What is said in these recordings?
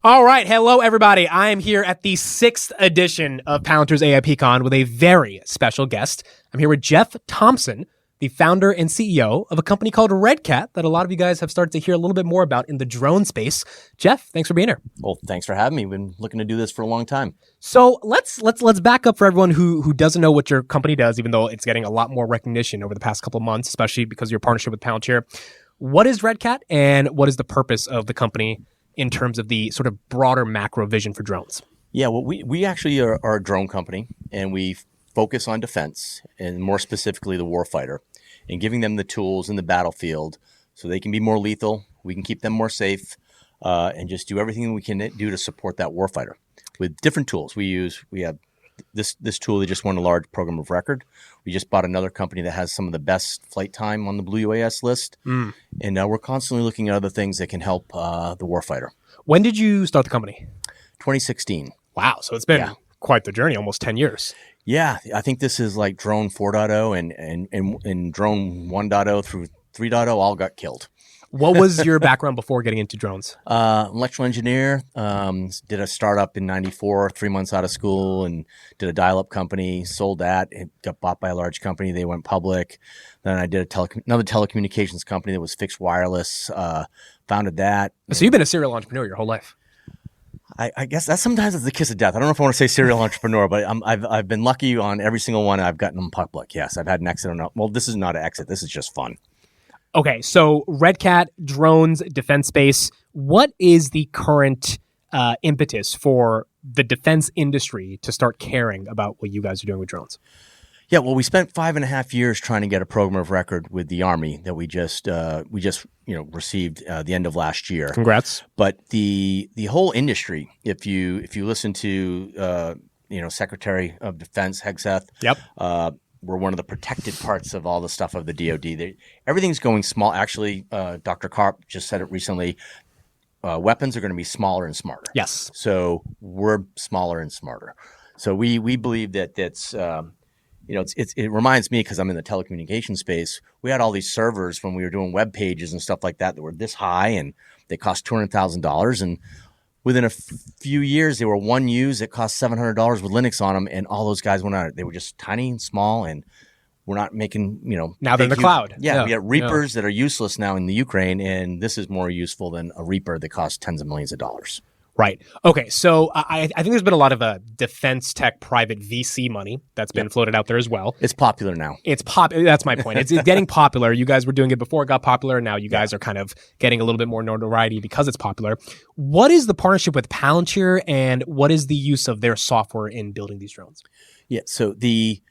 All right. Hello, everybody. I am here at the 6th edition of Palantir's AIPCON with a very special guest. I'm here with Jeff Thompson, the founder and CEO of a company called Redcat that a lot of you guys have started to hear a little bit more about in the drone space. Jeff, thanks for being here. Well, thanks for having me. We've been looking to do this for a long time. So let's back up for everyone who doesn't know what your company does, even though it's getting a lot more recognition over the past couple of months, especially because of your partnership with Palantir. What is Redcat and what is the purpose of the company in terms of the sort of broader macro vision for drones? Yeah, well, we actually are a drone company, and we focus on defense, and more specifically the warfighter, and giving them the tools in the battlefield so they can be more lethal, we can keep them more safe, and just do everything we can do to support that warfighter. With different tools we have this tool that just won a large program of record. We just bought another company that has some of the best flight time on the Blue UAS list. And we're constantly looking at other things that can help the warfighter. When did you start the company? 2016. Wow. So it's been quite the journey, almost 10 years. Yeah. I think this is like drone 4.0 and drone 1.0 through 3.0 all got killed. What was your background before getting into drones? Electrical engineer, did a startup in 94, 3 months out of school, and did a dial-up company, sold that. It got bought by a large company. They went public. Then I did another telecommunications company that was fixed wireless, founded that. So you've been a serial entrepreneur your whole life. I guess that sometimes is the kiss of death. I don't know if I want to say serial entrepreneur, but I've been lucky on every single one I've gotten them public. Yes, I've had an exit or not. Well, this is not an exit. This is just fun. Okay, so Redcat, drones, defense space. What is the current impetus for the defense industry to start caring about what you guys are doing with drones? Yeah, well, we spent 5.5 years trying to get a program of record with the Army that we just received the end of last year. Congrats! But the whole industry, if you listen to Secretary of Defense Hegseth, we're one of the protected parts of all the stuff of the DoD. Everything's going small. Actually, Dr. Karp just said it recently. Weapons are going to be smaller and smarter. Yes. So we're smaller and smarter. So we believe that's it reminds me, because I'm in the telecommunications space. We had all these servers when we were doing web pages and stuff like that were this high, and they cost $200,000. And within a few years, they were one use. It cost $700 with Linux on them, and all those guys went out. They were just tiny and small, and we're not making, Now they're in the cloud. Yeah, we got Reapers that are useless now in the Ukraine, and this is more useful than a Reaper that costs tens of millions of dollars. Right. Okay. So I think there's been a lot of defense tech private VC money that's been floated out there as well. It's popular now. That's my point. It's getting popular. You guys were doing it before it got popular. Now you guys are kind of getting a little bit more notoriety because it's popular. What is the partnership with Palantir, and what is the use of their software in building these drones? Yeah. So the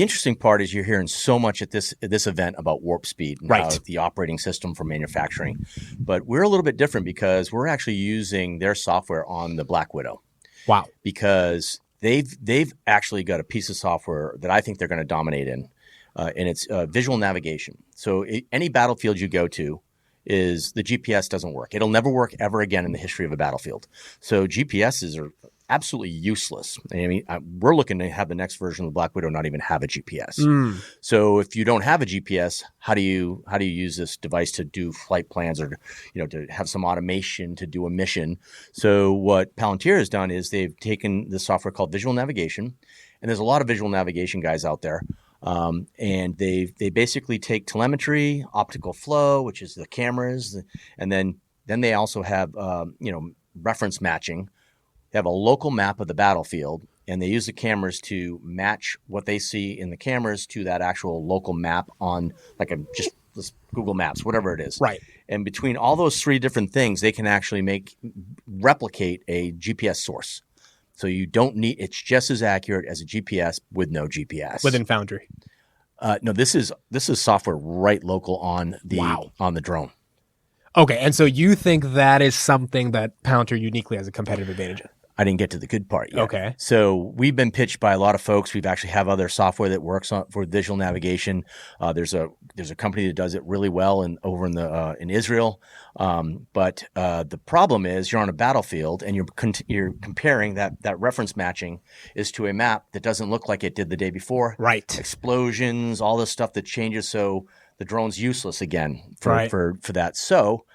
interesting part is you're hearing so much at this event about WarpSpeed, and the operating system for manufacturing. But we're a little bit different because we're actually using their software on the Black Widow. Wow. Because they've actually got a piece of software that I think they're going to dominate in, and it's visual navigation. So any battlefield you go to, is the GPS doesn't work. It'll never work ever again in the history of a battlefield. So GPSs are absolutely useless. I mean, we're looking to have the next version of the Black Widow not even have a GPS. So if you don't have a GPS, how do you use this device to do flight plans, or to have some automation to do a mission? So what Palantir has done is they've taken the software called visual navigation, and there's a lot of visual navigation guys out there. And they basically take telemetry, optical flow, which is the cameras, and then they also have reference matching. They have a local map of the battlefield, and they use the cameras to match what they see in the cameras to that actual local map on just Google Maps, whatever it is. Right. And between all those three different things, they can actually replicate a GPS source. So you don't need, it's just as accurate as a GPS with no GPS. Within Foundry. No, this is software right local on the drone. Okay, and so you think that is something that Palantir uniquely has a competitive advantage in? I didn't get to the good part yet. Okay. So we've been pitched by a lot of folks. We've actually have other software that works for visual navigation. There's a company that does it really well over in Israel. But the problem is you're on a battlefield and you're comparing that reference matching is to a map that doesn't look like it did the day before. Right. Explosions, all this stuff that changes. So the drone's useless again for that. So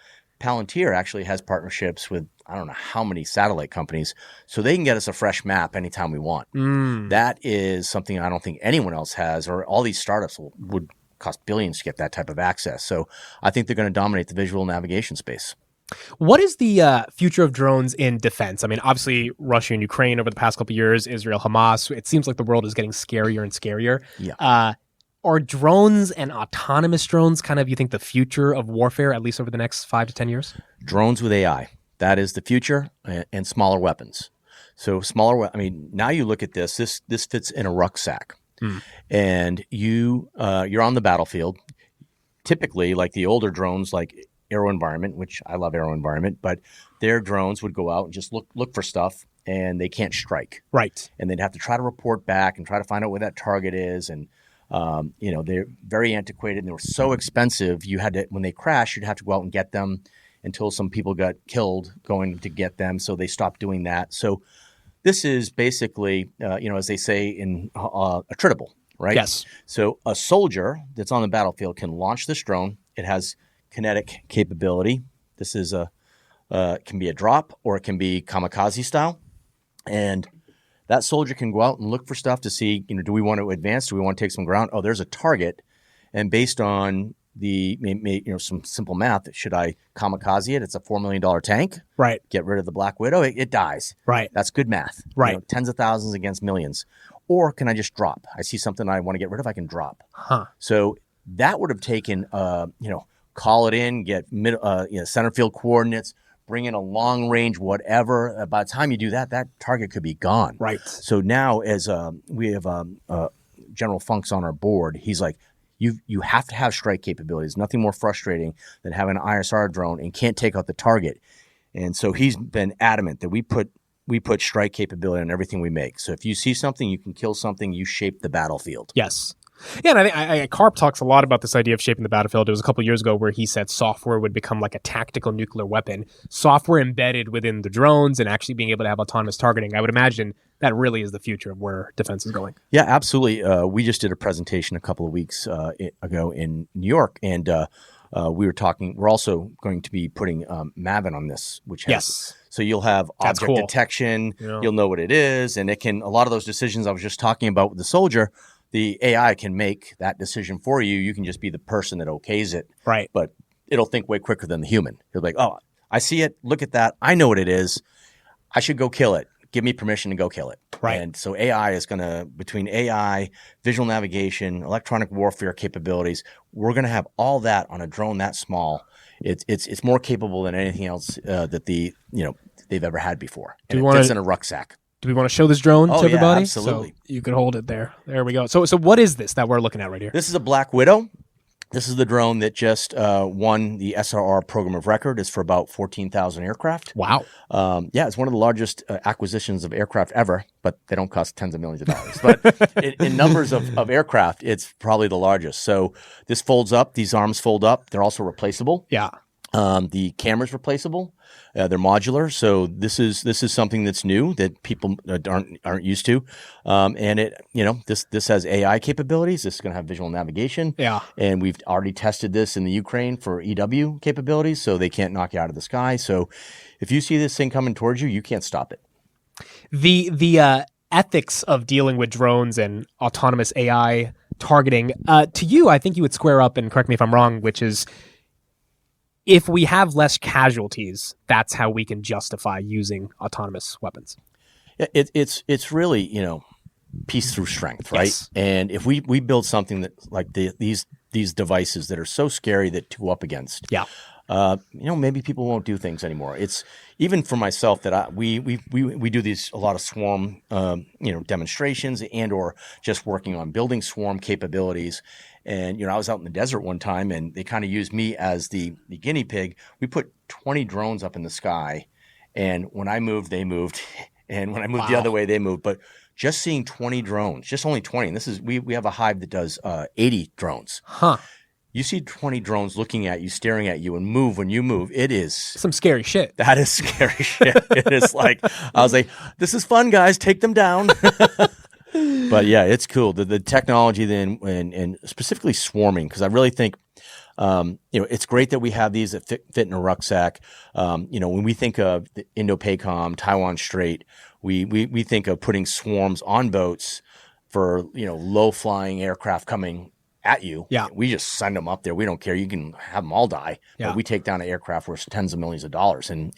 Palantir actually has partnerships with I don't know how many satellite companies, so they can get us a fresh map anytime we want. That is something I don't think anyone else has, or all these startups would cost billions to get that type of access. So I think they're going to dominate the visual navigation space. What is the future of drones in defense? I mean, obviously, Russia and Ukraine over the past couple of years, Israel, Hamas, it seems like the world is getting scarier and scarier. Yeah. Are drones and autonomous drones kind of, you think, the future of warfare, at least over the next 5 to 10 years? Drones with AI. That is the future, and smaller weapons. So I mean, now you look at this fits in a rucksack. And you're on the battlefield. Typically, like the older drones, like AeroVironment, which I love AeroVironment, but their drones would go out and just look for stuff, and they can't strike. Right. And they'd have to try to report back and try to find out where that target is. And they're very antiquated, and they were so expensive. You had to, when they crash, you'd have to go out and get them until some people got killed going to get them. So they stopped doing that. So this is basically, as they say in attritable, right? Yes. So a soldier that's on the battlefield can launch this drone. It has kinetic capability. This is can be a drop, or it can be kamikaze style. And that soldier can go out and look for stuff to see, do we want to advance? Do we want to take some ground? Oh, there's a target. And based on some simple math, should I kamikaze it? It's a $4 million tank. Right. Get rid of the Black Widow. It dies. Right. That's good math. Right. Tens of thousands against millions. Or can I just drop? I see something I want to get rid of, I can drop. So that would have taken, call it in, get center field coordinates, bring in a long range, whatever. By the time you do that, that target could be gone. Right. So now, as we have General Funk's on our board, he's like, you have to have strike capabilities. Nothing more frustrating than having an ISR drone and can't take out the target. And so he's been adamant that we put strike capability on everything we make. So if you see something, you can kill something, you shape the battlefield. Yes. Yeah, and I think Karp talks a lot about this idea of shaping the battlefield. It was a couple of years ago where he said software would become like a tactical nuclear weapon, software embedded within the drones and actually being able to have autonomous targeting. I would imagine that really is the future of where defense is going. Yeah, absolutely. We just did a presentation a couple of weeks ago in New York, and we were talking. We're also going to be putting Maven on this, which has. Yes. So you'll have object detection. Yeah. You'll know what it is, and it can. A lot of those decisions I was just talking about with the soldier, the AI can make that decision for you. You can just be the person that okays it. Right. But it'll think way quicker than the human. It'll be like, oh, I see it. Look at that. I know what it is. I should go kill it. Give me permission to go kill it. Right. And so AI is going to, between AI, visual navigation, electronic warfare capabilities, we're going to have all that on a drone that small. It's more capable than anything else that they've ever had before. And it fits in a rucksack. Do we want to show this drone to everybody? Yeah, absolutely. So you could hold it there. There we go. So what is this that we're looking at right here? This is a Black Widow. This is the drone that just won the SRR program of record. It's for about 14,000 aircraft. Wow. It's one of the largest acquisitions of aircraft ever, but they don't cost tens of millions of dollars. But in numbers of aircraft, it's probably the largest. So this folds up. These arms fold up. They're also replaceable. Yeah. The camera's replaceable. They're modular, so this is something that's new that people aren't used to, and this has AI capabilities. This is going to have visual navigation. Yeah, and we've already tested this in the Ukraine for EW capabilities, so they can't knock you out of the sky. So if you see this thing coming towards you, you can't stop it. The ethics of dealing with drones and autonomous AI targeting, to you, I think you would square up, and correct me if I'm wrong, which is, if we have less casualties, that's how we can justify using autonomous weapons. It's really, peace through strength, right? Yes. And if we build something that like these devices that are so scary that to go up against, maybe people won't do things anymore. It's even for myself that we do a lot of swarm, demonstrations and or just working on building swarm capabilities. And, I was out in the desert one time and they kind of used me as the guinea pig. We put 20 drones up in the sky, and when I moved, they moved. And when I moved the other way, they moved. But just seeing 20 drones, just only 20. And this is, we have a hive that does 80 drones. Huh. You see 20 drones looking at you, staring at you, and move when you move. It is some scary shit. That is scary shit. It is like, I was like, this is fun, guys. Take them down. But yeah, it's cool. The technology then, and specifically swarming, because I really think It's great that we have these that fit in a rucksack. When we think of the Indo-PACOM, Taiwan Strait, we think of putting swarms on boats for, low-flying aircraft coming at you. Yeah. We just send them up there. We don't care. You can have them all die. Yeah. But we take down an aircraft worth tens of millions of dollars. And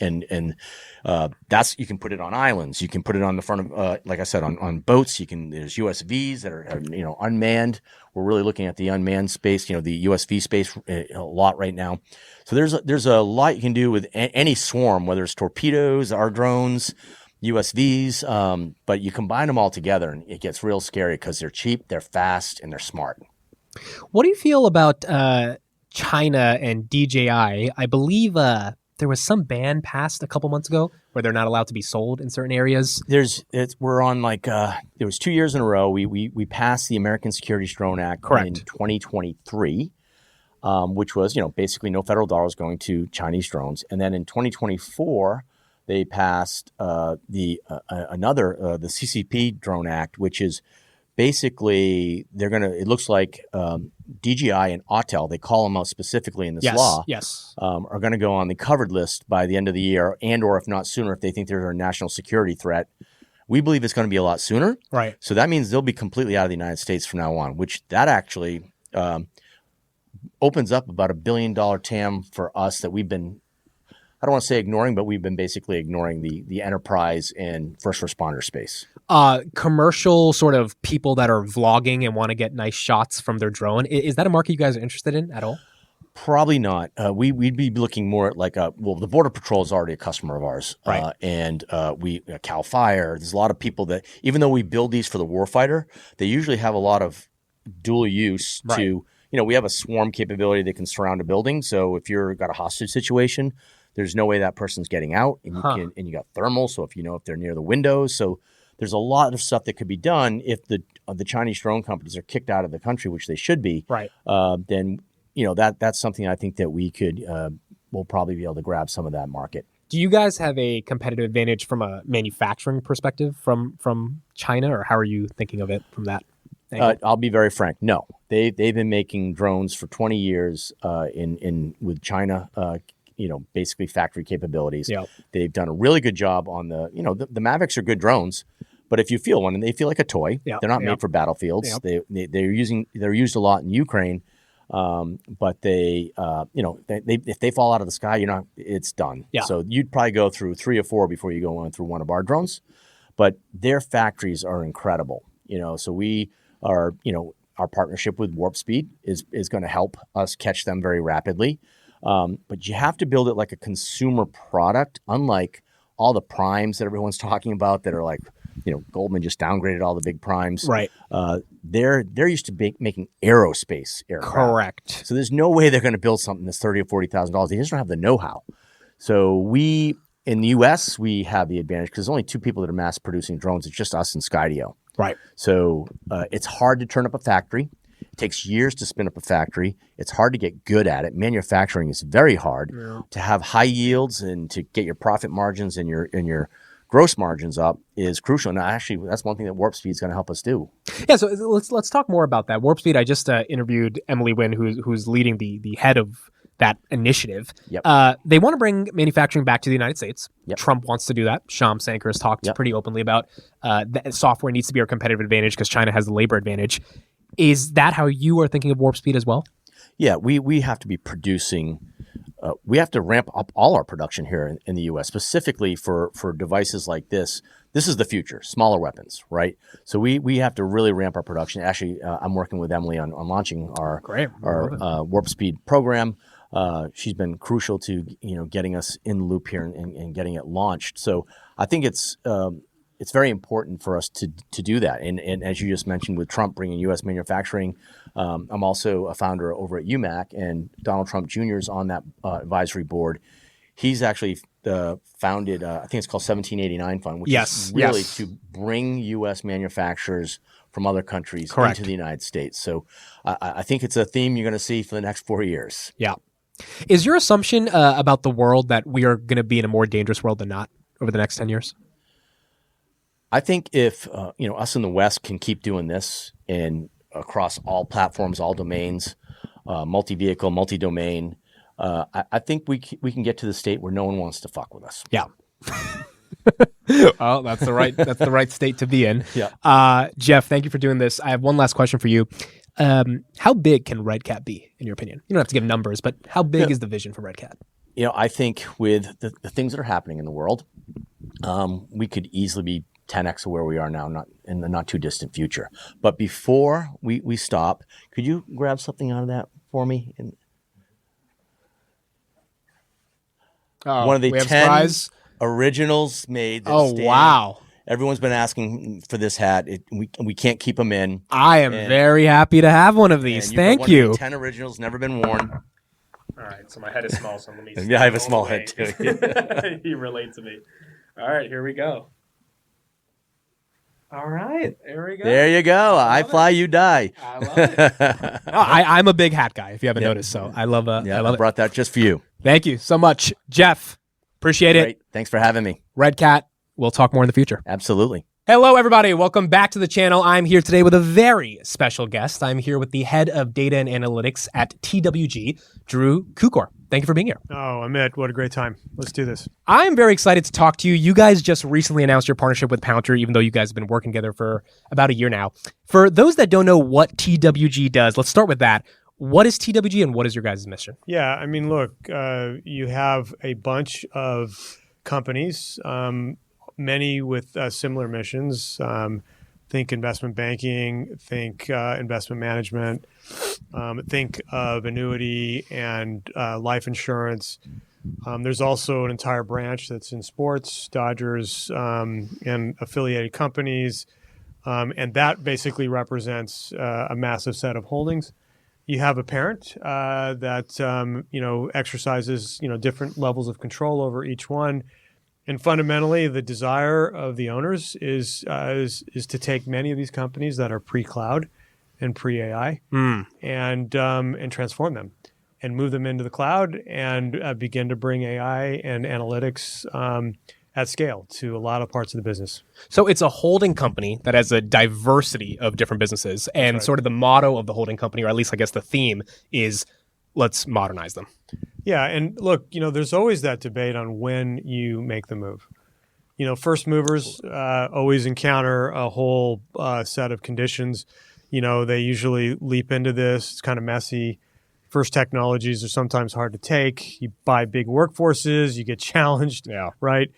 that's, you can put it on islands. You can put it on the front of, like I said, on boats. There's USVs that are unmanned. We're really looking at the unmanned space, the USV space a lot right now. So there's a lot you can do with any swarm, whether it's torpedoes, our drones, USVs, but you combine them all together and it gets real scary because they're cheap, they're fast, and they're smart. What do you feel about China and DJI? I believe there was some ban passed a couple months ago where they're not allowed to be sold in certain areas. We're on there was 2 years in a row. We passed the American Security Drone Act Correct. in 2023, which was basically no federal dollars going to Chinese drones. And then in 2024, they passed the CCP Drone Act, which is basically it looks like DJI and Autel, they call them out specifically in this law, are going to go on the covered list by the end of the year, and or if not sooner, if they think they're a national security threat. We believe it's going to be a lot sooner. Right. So that means they'll be completely out of the United States from now on, which that actually opens up about $1 billion TAM for us that we've been, I don't want to say ignoring, but we've been basically ignoring the enterprise and first responder space. Commercial sort of people that are vlogging and want to get nice shots from their drone. Is that a market you guys are interested in at all? Probably not. We'd be looking more at the Border Patrol is already a customer of ours. Right. And CAL FIRE, there's a lot of people that, even though we build these for the warfighter, they usually have a lot of dual use to, we have a swarm capability that can surround a building. So if you've got a hostage situation, there's no way that person's getting out, and you got thermal. So if they're near the windows, so there's a lot of stuff that could be done if the Chinese drone companies are kicked out of the country, which they should be. Right. Then that's something I think that we could we'll probably be able to grab some of that market. Do you guys have a competitive advantage from a manufacturing perspective from China, or how are you thinking of it from that angle? I'll be very frank. No, they've been making drones for 20 years with China. Basically factory capabilities. Yep. They've done a really good job on the Mavics are good drones, but if you feel one and they feel like a toy, they're not made for battlefields. Yep. They're used a lot in Ukraine, but they if they fall out of the sky, it's done. Yeah. So you'd probably go through 3 or 4 before you go on through one of our drones, but their factories are incredible. So we are our partnership with WarpSpeed is going to help us catch them very rapidly. But you have to build it like a consumer product, unlike all the primes that everyone's talking about that are like, Goldman just downgraded all the big primes. Right. They're used to making aerospace aircraft. Correct. So there's no way they're going to build something that's $30,000 or $40,000. They just don't have the know-how. So in the U.S., we have the advantage because there's only 2 people that are mass producing drones. It's just us and Skydio. Right. So it's hard to turn up a factory. It takes years to spin up a factory. It's hard to get good at it. Manufacturing is very hard. To have high yields and to get your profit margins and your gross margins up is crucial. And actually, that's one thing that WarpSpeed is going to help us do. Yeah, so let's talk more about that. WarpSpeed, I just interviewed Emily Wynn, who's leading the head of that initiative. Yep. They want to bring manufacturing back to the United States. Yep. Trump wants to do that. Sham Sankar has talked pretty openly about that software needs to be our competitive advantage because China has the labor advantage. Is that how you are thinking of WarpSpeed as well? Yeah, we have to be producing. We have to ramp up all our production here in the U.S., specifically for devices like this. This is the future, smaller weapons, right? So we have to really ramp our production. Actually, I'm working with Emily on launching our WarpSpeed program. She's been crucial to getting us in the loop here and getting it launched. So I think it's very important for us to do that. And as you just mentioned, with Trump bringing U.S. manufacturing, I'm also a founder over at UMAC, and Donald Trump Jr. is on that advisory board. He's actually founded, I think it's called 1789 Fund, which is really to bring U.S. manufacturers from other countries into the United States. So I think it's a theme you're going to see for the next 4 years. Yeah. Is your assumption about the world that we are going to be in a more dangerous world than not over the next 10 years? I think if us in the West can keep doing this and across all platforms, all domains, multi-vehicle, multi-domain. I think we can get to the state where no one wants to fuck with us. Yeah. Well, that's the right state to be in. Yeah. Jeff, thank you for doing this. I have one last question for you. How big can Redcat be, in your opinion? You don't have to give numbers, but how big is the vision for Redcat? I think with the things that are happening in the world, we could easily be 10x of where we are now, not in the not too distant future. But before we stop, could you grab something out of that for me? One of the 10 originals made. Oh, wow. Everyone's been asking for this hat. We can't keep them in. I am very happy to have one of these. Thank you. One of the 10 originals, never been worn. All right, so my head is small, so let me. Yeah, I have a small head too. You relate to me. All right, here we go. All right, there we go. There you go. I fly, you die. I love it. I'm a big hat guy, if you haven't noticed. So I love it. I brought that just for you. Thank you so much, Jeff. Appreciate it. Thanks for having me. Redcat. We'll talk more in the future. Absolutely. Hello, everybody. Welcome back to the channel. I'm here today with a very special guest. I'm here with the head of data and analytics at TWG, Drew Kukor. Thank you for being here. Oh, Amit, what a great time. Let's do this. I'm very excited to talk to you. You guys just recently announced your partnership with Palantir, even though you guys have been working together for about a year now. For those that don't know what TWG does, let's start with that. What is TWG and what is your guys' mission? Yeah, I mean, look, you have a bunch of companies, many with similar missions. Think investment banking, think investment management, think of annuity and life insurance. There's also an entire branch that's in sports, Dodgers, and affiliated companies. And that basically represents a massive set of holdings. You have a parent that exercises different levels of control over each one. And fundamentally, the desire of the owners is to take many of these companies that are pre-cloud and pre-AI and transform them and move them into the cloud and begin to bring AI and analytics at scale to a lot of parts of the business. So it's a holding company that has a diversity of different businesses, and sort of the motto of the holding company, or at least I guess the theme, is let's modernize them. Yeah, and look, there's always that debate on when you make the move. First movers always encounter a whole set of conditions. They usually leap into this. It's kind of messy. First technologies are sometimes hard to take. You buy big workforces, you get challenged, right?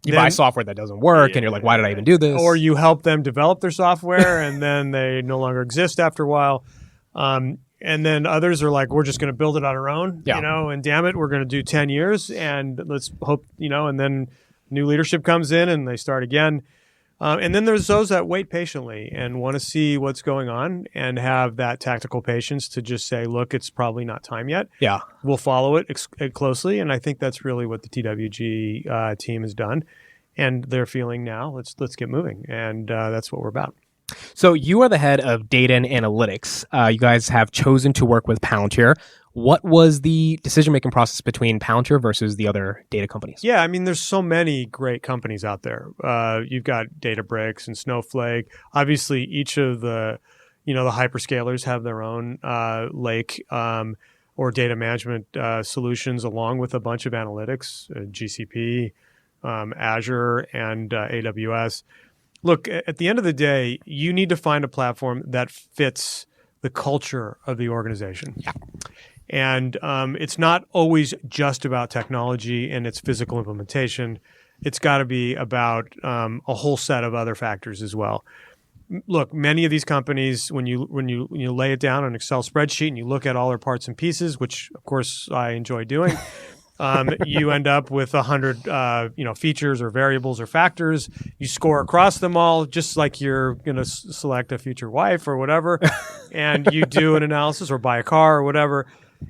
You buy software that doesn't work, and you're like, why did I even do this? Or you help them develop their software, and then they no longer exist after a while. And then others are like, we're just going to build it on our own, and damn it, we're going to do 10 years, and let's hope, and then new leadership comes in, and they start again. And then there's those that wait patiently and want to see what's going on and have that tactical patience to just say, look, it's probably not time yet. Yeah. We'll follow it closely. And I think that's really what the TWG team has done. And they're feeling now, let's get moving. And that's what we're about. So you are the head of data and analytics. You guys have chosen to work with Palantir. What was the decision-making process between Palantir versus the other data companies? Yeah, I mean, there's so many great companies out there. You've got Databricks and Snowflake. Obviously, each of the hyperscalers have their own lake or data management solutions, along with a bunch of analytics, GCP, Azure, and AWS. Look, at the end of the day, you need to find a platform that fits the culture of the organization. Yeah. And it's not always just about technology and its physical implementation. It's got to be about a whole set of other factors as well. Look, many of these companies, when you lay it down on an Excel spreadsheet and you look at all their parts and pieces, which of course I enjoy doing, you end up with 100 features or variables or factors. You score across them all, just like you're going to select a future wife or whatever, and you do an analysis or buy a car or whatever.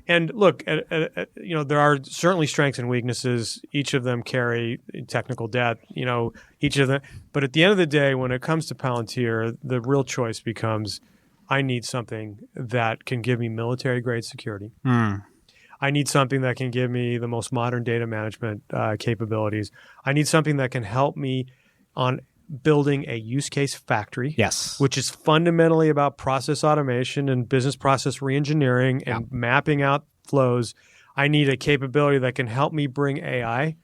And look, there are certainly strengths and weaknesses. Each of them carry technical debt, each of them. But at the end of the day, when it comes to Palantir, the real choice becomes, I need something that can give me military-grade security. I need something that can give me the most modern data management capabilities. I need something that can help me on building a use case factory. Yes. Which is fundamentally about process automation and business process reengineering and mapping out flows. I need a capability that can help me bring AI,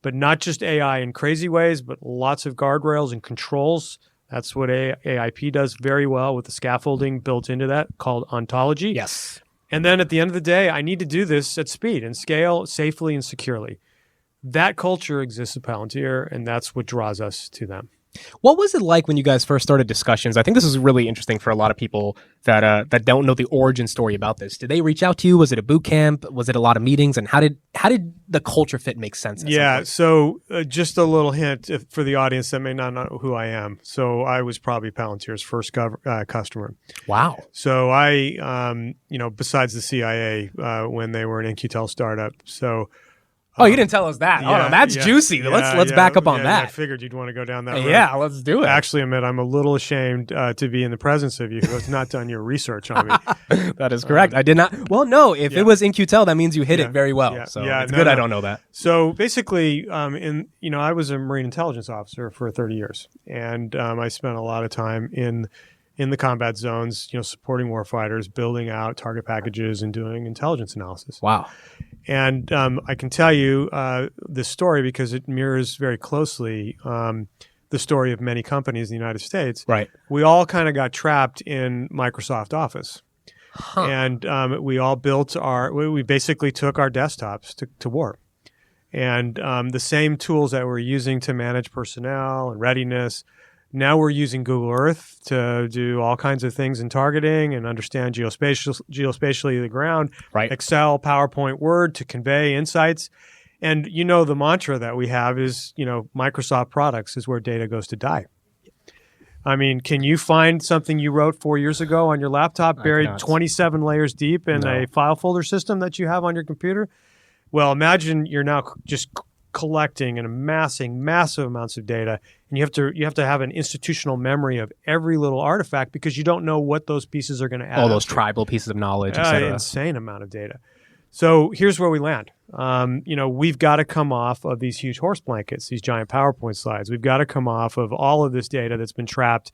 but not just AI in crazy ways, but lots of guardrails and controls. That's what AIP does very well with the scaffolding built into that called ontology. Yes. And then at the end of the day, I need to do this at speed and scale safely and securely. That culture exists at Palantir, and that's what draws us to them. What was it like when you guys first started discussions? I think this is really interesting for a lot of people that don't know the origin story about this. Did they reach out to you? Was it a boot camp? Was it a lot of meetings? And how did the culture fit make sense? So just a little hint for the audience that may not know who I am. So I was probably Palantir's first customer. Wow. So I, besides the CIA, when they were an In-Q-Tel startup. So. Oh, you didn't tell us that. No, that's juicy. Let's back up on that. I figured you'd want to go down that road. Yeah, let's do it. Actually, Amit, I'm a little ashamed to be in the presence of you who has not done your research on me. That is correct. I did not. Well, no, if it was In-Q-Tel, that means you hit it very well. So it's good I don't know that. So basically, I was a Marine intelligence officer for 30 years, and I spent a lot of time in the combat zones, supporting warfighters, building out target packages, and doing intelligence analysis. Wow. And I can tell you this story because it mirrors very closely the story of many companies in the United States. Right. We all kind of got trapped in Microsoft Office. Huh. And we all built we basically took our desktops to war. And the same tools that we're using to manage personnel and readiness, now we're using Google Earth to do all kinds of things in targeting and understand geospatially the ground. Right. Excel, PowerPoint, Word to convey insights. And the mantra that we have is, Microsoft products is where data goes to die. I mean, can you find something you wrote 4 years ago on your laptop buried 27 layers deep in a file folder system that you have on your computer? Well, imagine you're now just collecting and amassing massive amounts of data, and you have to have an institutional memory of every little artifact because you don't know what those pieces are going to add. All those tribal pieces of knowledge, etc. Insane amount of data. So here's where we land. We've got to come off of these huge horse blankets, these giant PowerPoint slides. We've got to come off of all of this data that's been trapped.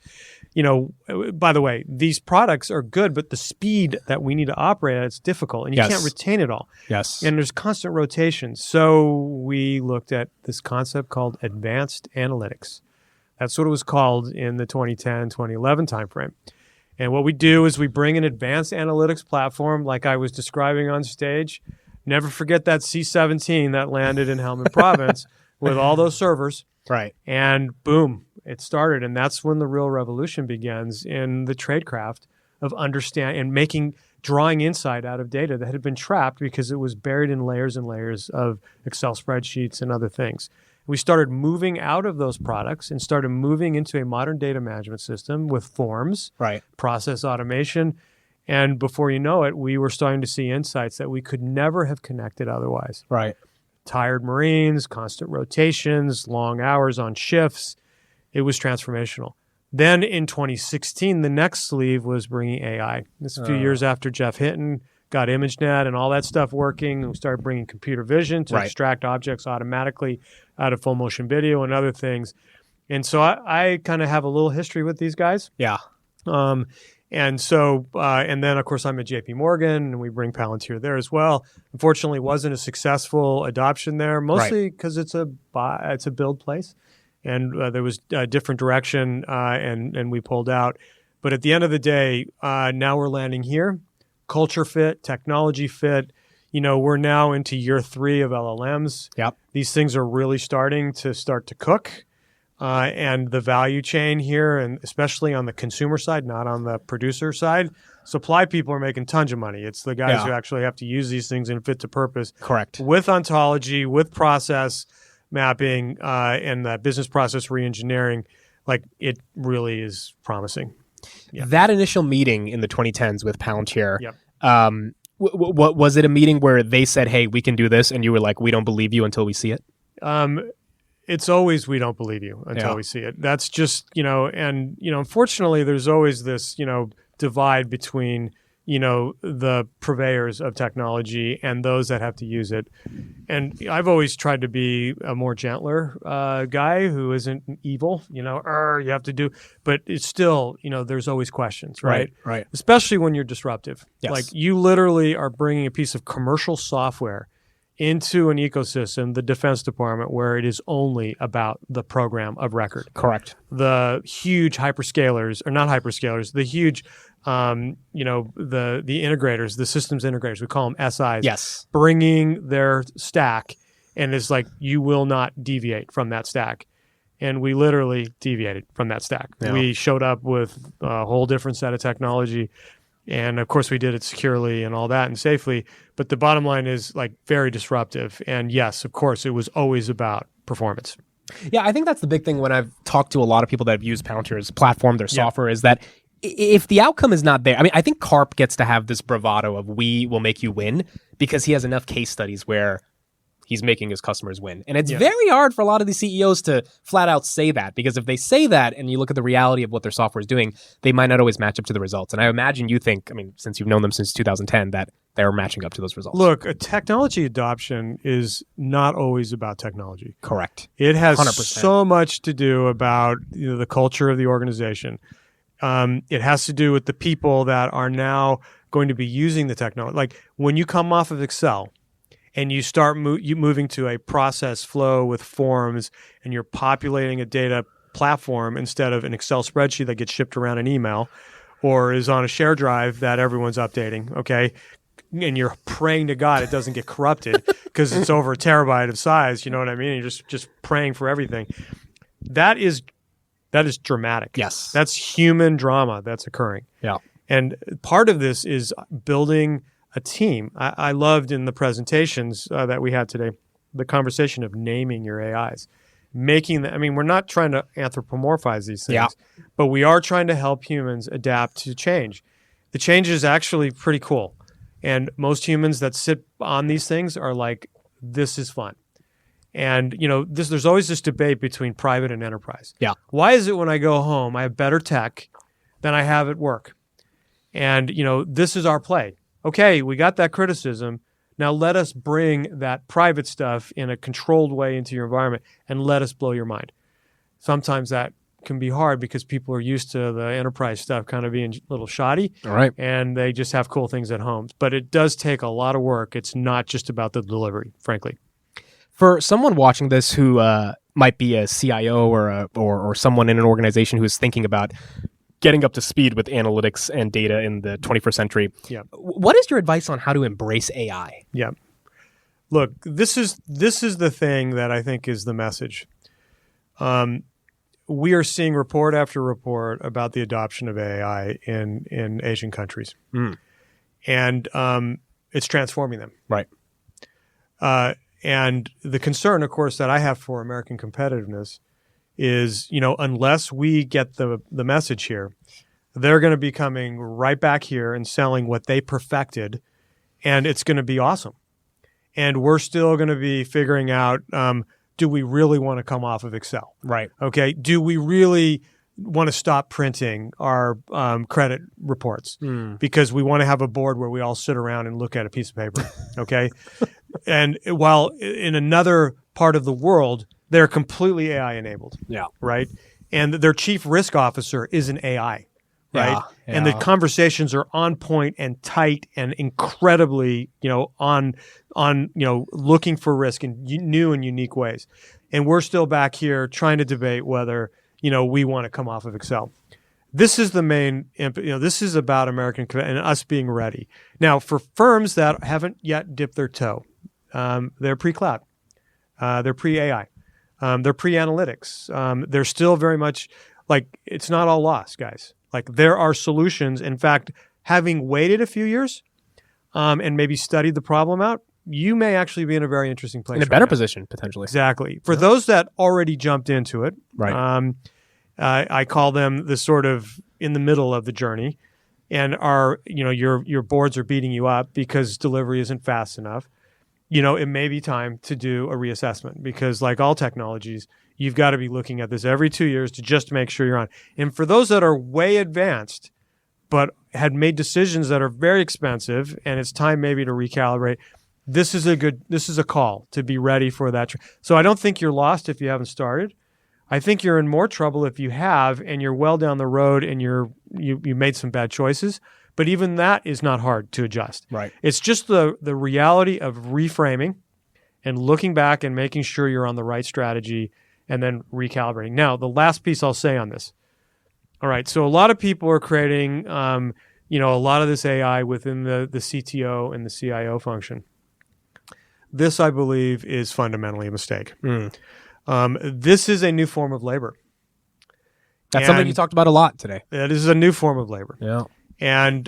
By the way, these products are good, but the speed that we need to operate at is difficult, and you can't retain it all. Yes. And there's constant rotation. So we looked at this concept called advanced analytics. That's what it was called in the 2010, 2011 timeframe. And what we do is we bring an advanced analytics platform like I was describing on stage. Never forget that C-17 that landed in Helmand Province with all those servers. Right. And boom, it started. And that's when the real revolution begins in the tradecraft of drawing insight out of data that had been trapped because it was buried in layers and layers of Excel spreadsheets and other things. We started moving out of those products and started moving into a modern data management system with forms, process automation. And before you know it, we were starting to see insights that we could never have connected otherwise. Right. Tired Marines, constant rotations, long hours on shifts. It was transformational. Then in 2016, the next sleeve was bringing AI. This a few years after Jeff Hinton got ImageNet and all that stuff working. And we started bringing computer vision to extract objects automatically out of full motion video and other things. And so I kind of have a little history with these guys. Yeah. And so, and then of course I'm at JP Morgan and we bring Palantir there as well. Unfortunately, it wasn't a successful adoption there, mostly because it's a build place. And there was a different direction and we pulled out. But at the end of the day, now we're landing here. Culture fit, technology fit. We're now into year 3 of LLMs. Yep. These things are really starting to cook. And the value chain here, and especially on the consumer side, not on the producer side, supply people are making tons of money. It's the guys who actually have to use these things and fit to purpose. Correct. With ontology, with process mapping, and the business process reengineering, like it really is promising. Yeah. That initial meeting in the 2010s with Palantir, what was it a meeting where they said, hey, we can do this, and you were like, we don't believe you until we see it? It's always we don't believe you until we see it. That's just, unfortunately, there's always this, divide between, the purveyors of technology and those that have to use it. And I've always tried to be a more gentler guy who isn't evil, you have to do, but it's still, there's always questions, right? Right. Especially when you're disruptive. Yes. Like you literally are bringing a piece of commercial software into an ecosystem, the Defense Department, where it is only about the program of record. Correct. The huge hyperscalers, or not hyperscalers, the huge, the integrators, the systems integrators, we call them SIs. Yes. Bringing their stack, and it's like, you will not deviate from that stack. And we literally deviated from that stack. Yeah. We showed up with a whole different set of technology. And of course, we did it securely and all that and safely. But the bottom line is like very disruptive. And yes, of course, it was always about performance. Yeah, I think that's the big thing when I've talked to a lot of people that have used Palantir's platform, their software, is that if the outcome is not there, I mean, I think Karp gets to have this bravado of we will make you win because he has enough case studies where he's making his customers win. And it's very hard for a lot of these CEOs to flat out say that, because if they say that and you look at the reality of what their software is doing, they might not always match up to the results. And I imagine you think, I mean, since you've known them since 2010, that they're matching up to those results. Look, a technology adoption is not always about technology. Correct. It has 100%. so much to do about the culture of the organization. It has to do with the people that are now going to be using the technology. Like when you come off of Excel, and you start moving to a process flow with forms, and you're populating a data platform instead of an Excel spreadsheet that gets shipped around an email or is on a share drive that everyone's updating, okay? And you're praying to God it doesn't get corrupted because it's over a terabyte of size, you know what I mean? And you're just praying for everything. That is dramatic. Yes. That's human drama that's occurring. Yeah. And part of this is building a team. I loved in the presentations that we had today, the conversation of naming your AIs, making them, I mean, we're not trying to anthropomorphize these things, but we are trying to help humans adapt to change. The change is actually pretty cool. And most humans that sit on these things are like, this is fun. And, there's always this debate between private and enterprise. Yeah. Why is it when I go home, I have better tech than I have at work? And, this is our play. Okay, we got that criticism. Now let us bring that private stuff in a controlled way into your environment and let us blow your mind. Sometimes that can be hard because people are used to the enterprise stuff kind of being a little shoddy. All right. And they just have cool things at home. But it does take a lot of work. It's not just about the delivery, frankly. For someone watching this who might be a CIO or someone in an organization who is thinking about getting up to speed with analytics and data in the 21st century. Yeah. What is your advice on how to embrace AI? Yeah. Look, this is the thing that I think is the message. We are seeing report after report about the adoption of AI in Asian countries. And it's transforming them. Right. And the concern, of course, that I have for American competitiveness is, unless we get the message here, they're going to be coming right back here and selling what they perfected, and it's going to be awesome. And we're still going to be figuring out, do we really want to come off of Excel? Right. Okay. Do we really want to stop printing our credit reports because we want to have a board where we all sit around and look at a piece of paper? Okay. And while in another part of the world, they're completely AI enabled. Yeah. Right. And their chief risk officer is an AI. Right. Yeah, And the conversations are on point and tight and incredibly, on looking for risk in new and unique ways. And we're still back here trying to debate whether, we want to come off of Excel. This is the main, this is about American and us being ready. Now, for firms that haven't yet dipped their toe, they're pre-cloud, they're pre-AI. They're pre-analytics. They're still very much like, it's not all lost, guys. Like there are solutions. In fact, having waited a few years and maybe studied the problem out, you may actually be in a very interesting place. In a better position, potentially. Exactly. For those that already jumped into it, right. I call them the sort of in the middle of the journey and are, your boards are beating you up because delivery isn't fast enough. It may be time to do a reassessment because like all technologies, you've got to be looking at this every 2 years to just make sure you're on. And for those that are way advanced, but had made decisions that are very expensive, and it's time maybe to recalibrate. This is a call to be ready for that. So I don't think you're lost if you haven't started. I think you're in more trouble if you have, and you're well down the road, and you made some bad choices. But even that is not hard to adjust. Right. It's just the reality of reframing and looking back and making sure you're on the right strategy and then recalibrating. Now, the last piece I'll say on this. All right. So a lot of people are creating, a lot of this AI within the CTO and the CIO function. This, I believe, is fundamentally a mistake. This is a new form of labor. That's something you talked about a lot today. That is a new form of labor. Yeah. And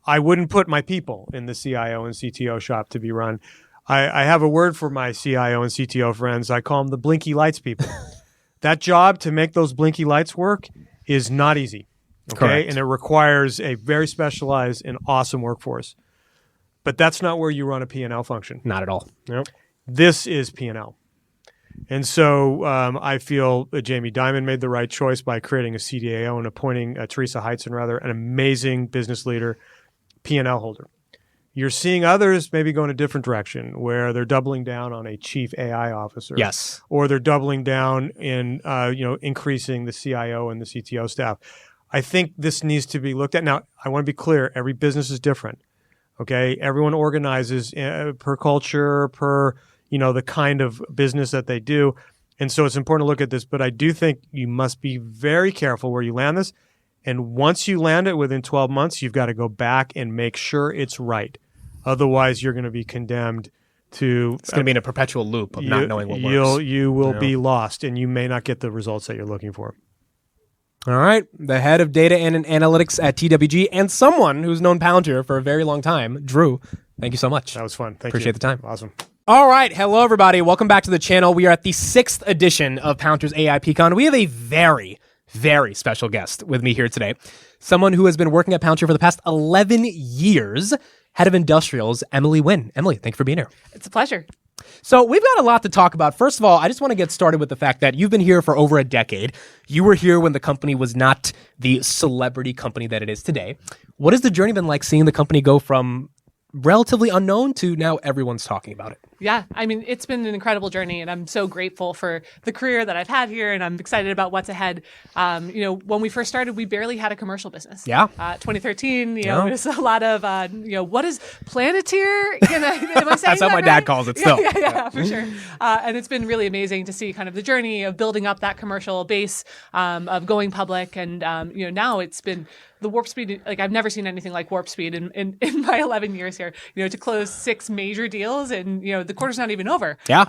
I wouldn't put my people in the CIO and CTO shop to be run. I have a word for my CIO and CTO friends. I call them the blinky lights people. That job to make those blinky lights work is not easy. Okay. Correct. And it requires a very specialized and awesome workforce. But that's not where you run a P&L function. Not at all. Nope. This is P&L. And so I feel Jamie Dimon made the right choice by creating a CDAO and appointing Teresa Heitzen, an amazing business leader, P&L holder. You're seeing others maybe go in a different direction where they're doubling down on a chief AI officer. Yes. Or they're doubling down in increasing the CIO and the CTO staff. I think this needs to be looked at. Now, I want to be clear. Every business is different. Okay, everyone organizes per culture, per the kind of business that they do, and so it's important to look at this. But I do think you must be very careful where you land this. And once you land it within 12 months, you've got to go back and make sure it's right. Otherwise, you're going to be condemned to. It's going to be in a perpetual loop of not knowing what works. You will be lost, and you may not get the results that you're looking for. All right. The head of data and analytics at TWG and someone who's known Palantir for a very long time, Drew, thank you so much. That was fun. Appreciate the time. Awesome. All right. Hello, everybody. Welcome back to the channel. We are at the 6th edition of Palantir's AIPCon. We have a very, very special guest with me here today. Someone who has been working at Palantir for the past 11 years, head of industrials, Emily Wynn. Emily, thank you for being here. It's a pleasure. So we've got a lot to talk about. First of all, I just want to get started with the fact that you've been here for over a decade. You were here when the company was not the celebrity company that it is today. What has the journey been like seeing the company go from relatively unknown to now everyone's talking about it? Yeah, I mean, it's been an incredible journey, and I'm so grateful for the career that I've had here, and I'm excited about what's ahead. When we first started, we barely had a commercial business. Yeah. 2013, it was a lot of, what is Palantir? Am I saying That's how my right? dad calls it still. Yeah, for sure. And it's been really amazing to see kind of the journey of building up that commercial base, of going public, and now it's been the WarpSpeed. Like I've never seen anything like WarpSpeed in my 11 years here. To close 6 major deals, and the quarter's not even over. Yeah.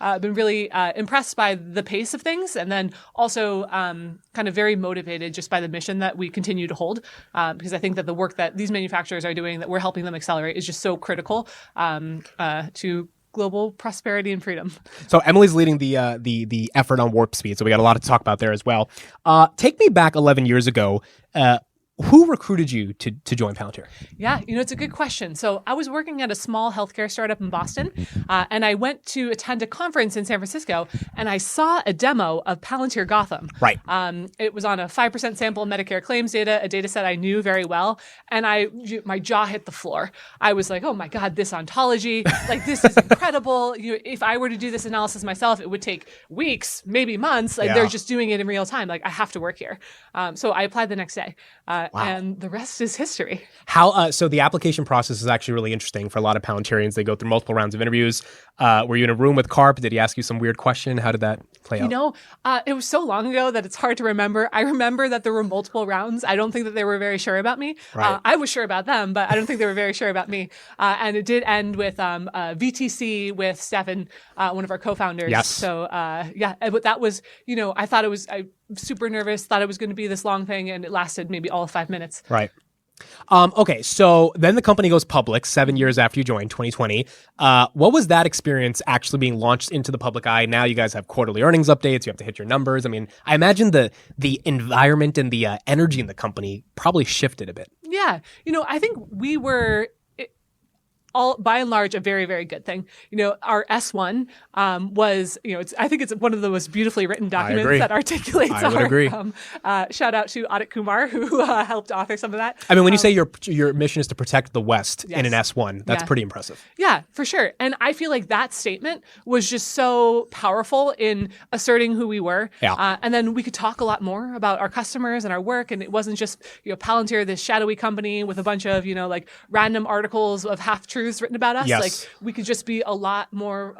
I've been really impressed by the pace of things, and then also kind of very motivated just by the mission that we continue to hold, because I think that the work that these manufacturers are doing, that we're helping them accelerate, is just so critical to global prosperity and freedom. So Emily's leading the effort on WarpSpeed, so we got a lot to talk about there as well. Take me back 11 years ago. Who recruited you to join Palantir? Yeah, it's a good question. So I was working at a small healthcare startup in Boston, and I went to attend a conference in San Francisco, and I saw a demo of Palantir Gotham. Right. It was on a 5% sample of Medicare claims data, a data set I knew very well, and my jaw hit the floor. I was like, oh my God, this ontology, this is incredible. If I were to do this analysis myself, it would take weeks, maybe months. They're just doing it in real time. I have to work here. So I applied the next day. Wow. And the rest is history. How? So the application process is actually really interesting for a lot of Palantirians. They go through multiple rounds of interviews. Were you in a room with Carp? Did he ask you some weird question? How did that play out? It was so long ago that it's hard to remember. I remember that there were multiple rounds. I don't think that they were very sure about me. Right. I was sure about them, but I don't think they were very sure about me. And it did end with VTC with Stefan, one of our co-founders. Yes. So but that was, I thought it was, I super nervous, thought it was going to be this long thing, and it lasted maybe all of 5 minutes. Right. Okay, so then the company goes public 7 years after you joined, 2020. What was that experience actually being launched into the public eye? Now you guys have quarterly earnings updates. You have to hit your numbers. I mean, I imagine the environment and the energy in the company probably shifted a bit. Yeah. I think we were all by and large a very, very good thing. Our S1 was, I think it's one of the most beautifully written documents that articulates I would agree. Shout out to Adit Kumar, who helped author some of that. I mean, when you say your mission is to protect the West in an S1, that's pretty impressive. Yeah, for sure. And I feel like that statement was just so powerful in asserting who we were. Yeah. And then we could talk a lot more about our customers and our work. And it wasn't just, Palantir, this shadowy company with a bunch of, like random articles of half-truths written about us. Yes. Like we could just be a lot more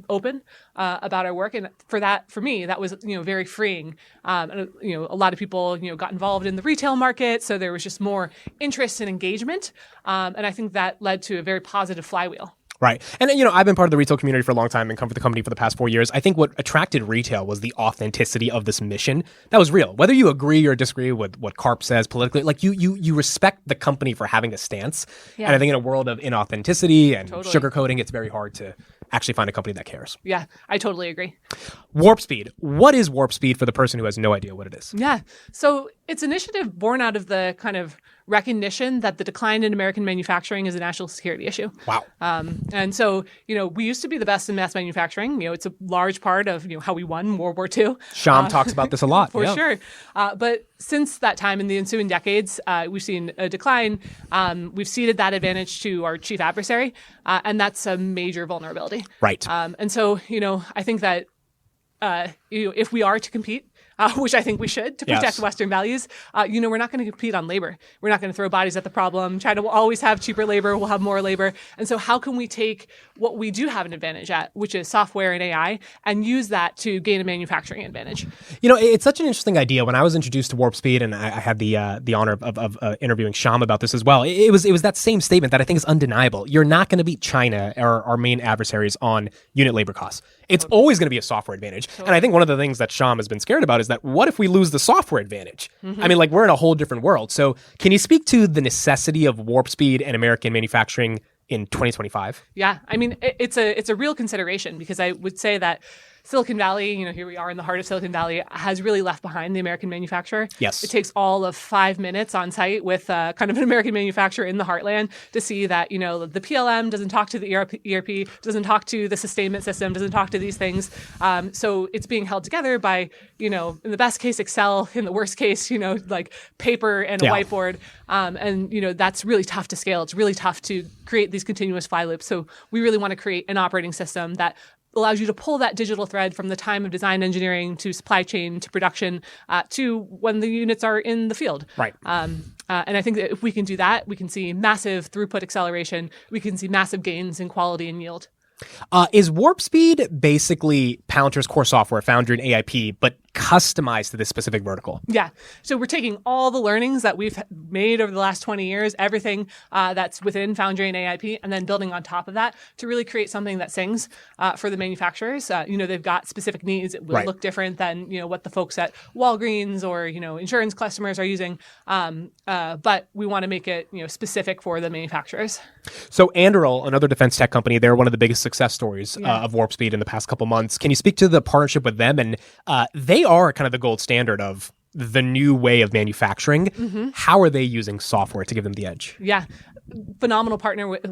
open about our work. And for me, that was, very freeing. And, a lot of people, got involved in the retail market. So there was just more interest and engagement. And I think that led to a very positive flywheel. Right. And, I've been part of the retail community for a long time and covered the company for the past 4 years. I think what attracted retail was the authenticity of this mission. That was real. Whether you agree or disagree with what Karp says politically, like you respect the company for having a stance. Yeah. And I think in a world of inauthenticity and sugarcoating, it's very hard to actually find a company that cares. Yeah, I totally agree. WarpSpeed. What is WarpSpeed for the person who has no idea what it is? Yeah. So it's an initiative born out of the kind of recognition that the decline in American manufacturing is a national security issue. Wow. And so, we used to be the best in mass manufacturing. It's a large part of, how we won World War II. Sham talks about this a lot. For sure. But since that time, in the ensuing decades, we've seen a decline. We've ceded that advantage to our chief adversary, and that's a major vulnerability. Right. And so, I think that if we are to compete, which I think we should, to protect Western values, we're not going to compete on labor. We're not going to throw bodies at the problem. China will always have cheaper labor. We'll have more labor. And so how can we take what we do have an advantage at, which is software and AI, and use that to gain a manufacturing advantage? It's such an interesting idea. When I was introduced to WarpSpeed, and I had the honor of interviewing Sham about this as well, it was that same statement that I think is undeniable. You're not going to beat China or our main adversaries on unit labor costs. It's always going to be a software advantage. And I think one of the things that Sham has been scared about is that what if we lose the software advantage? I mean, we're in a whole different world. So can you speak to the necessity of WarpSpeed and American manufacturing in 2025? Yeah, I mean, it's a real consideration because I would say that Silicon Valley, here we are in the heart of Silicon Valley, has really left behind the American manufacturer. Yes. It takes all of 5 minutes on site with kind of an American manufacturer in the heartland to see that, the PLM doesn't talk to the ERP, doesn't talk to the sustainment system, doesn't talk to these things. So it's being held together by, in the best case, Excel, in the worst case, paper and a whiteboard. And that's really tough to scale. It's really tough to create these continuous fly loops. So we really want to create an operating system that allows you to pull that digital thread from the time of design engineering to supply chain to production to when the units are in the field. Right. And I think that if we can do that, we can see massive throughput acceleration. We can see massive gains in quality and yield. Is WarpSpeed basically Palantir's core software, Foundry and AIP, but customized to this specific vertical? Yeah. So we're taking all the learnings that we've made over the last 20 years, everything that's within Foundry and AIP, and then building on top of that to really create something that sings for the manufacturers. They've got specific needs. It will look different than, what the folks at Walgreens or, insurance customers are using. But we want to make it, specific for the manufacturers. So Anduril, another defense tech company, they're one of the biggest success stories of WarpSpeed in the past couple months. Can you speak to the partnership with them? And they are kind of the gold standard of the new way of manufacturing. Mm-hmm. How are they using software to give them the edge? Yeah. Phenomenal partnership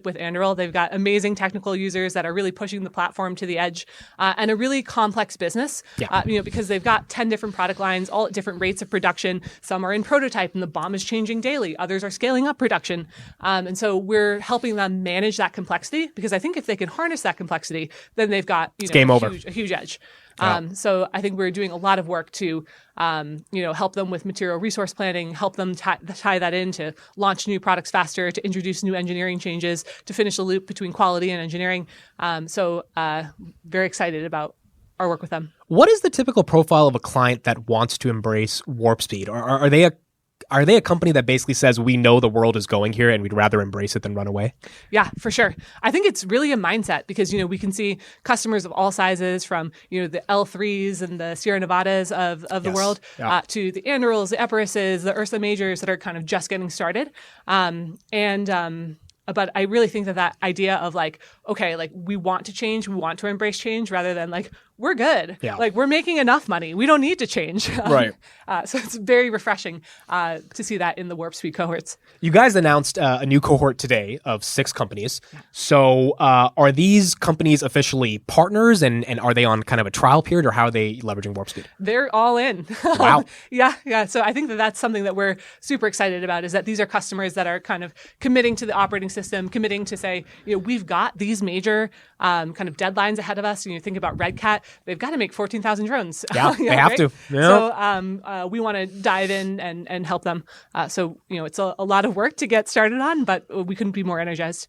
with Anduril. They've got amazing technical users that are really pushing the platform to the edge, and a really complex business. Because they've got 10 different product lines, all at different rates of production. Some are in prototype, and the BOM is changing daily. Others are scaling up production, and so we're helping them manage that complexity. Because I think if they can harness that complexity, then they've got game over. A huge edge. So I think we're doing a lot of work to, help them with material resource planning, help them tie that in to launch new products faster, to introduce new engineering changes, to finish the loop between quality and engineering. Very excited about our work with them. What is the typical profile of a client that wants to embrace WarpSpeed? Or are they a company that basically says, we know the world is going here and we'd rather embrace it than run away? Yeah, for sure. I think it's really a mindset because, we can see customers of all sizes from, the L3s and the Sierra Nevadas of the world to the Andurils, the Epirises, the Ursa Majors that are kind of just getting started. But I really think that idea of okay, like we want to change, we want to embrace change, rather than like we're good, Yeah. like we're making enough money, we don't need to change. Right. So it's very refreshing to see that in the WarpSpeed cohorts. You guys announced a new cohort today of 6 companies. So are these companies officially partners, and are they on kind of a trial period, or how are they leveraging WarpSpeed? They're all in. Wow. Yeah. So I think that that's something that we're super excited about, is that these are customers that are kind of committing to the operating system, committing to say, we've got these major kind of deadlines ahead of us. Think about Redcat, they've got to make 14,000 drones. Yeah, they have to. Yeah. So we want to dive in and help them. So it's a lot of work to get started on, but we couldn't be more energized.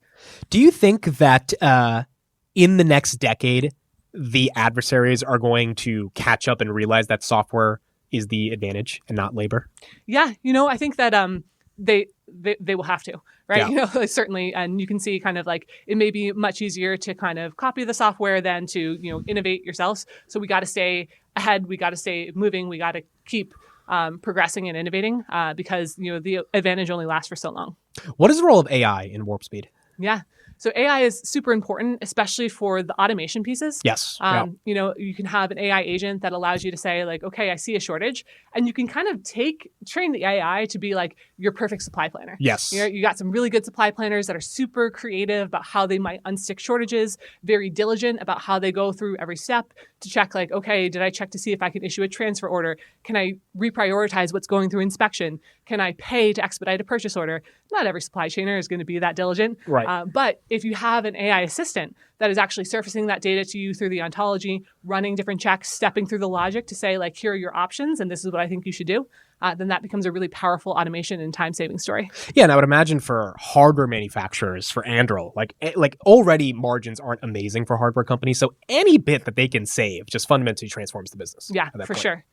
Do you think that in the next decade, the adversaries are going to catch up and realize that software is the advantage and not labor? Yeah, I think that they will have to, right? Yeah. Certainly, and you can see kind of like it may be much easier to kind of copy the software than to innovate yourselves. So we got to stay ahead, we got to stay moving, we got to keep progressing and innovating because the advantage only lasts for so long. What is the role of AI in WarpSpeed? Yeah. So AI is super important, especially for the automation pieces. Yes. You can have an AI agent that allows you to say like, okay, I see a shortage, and you can kind of train the AI to be like your perfect supply planner. Yes. You got some really good supply planners that are super creative about how they might unstick shortages, very diligent about how they go through every step to check like, okay, did I check to see if I can issue a transfer order? Can I reprioritize what's going through inspection? Can I pay to expedite a purchase order? Not every supply chainer is going to be that diligent. Right. But if you have an AI assistant that is actually surfacing that data to you through the ontology, running different checks, stepping through the logic to say, like, here are your options, and this is what I think you should do, then that becomes a really powerful automation and time-saving story. Yeah, and I would imagine for hardware manufacturers, for Anduril, like already margins aren't amazing for hardware companies, so any bit that they can save just fundamentally transforms the business. Yeah, for sure.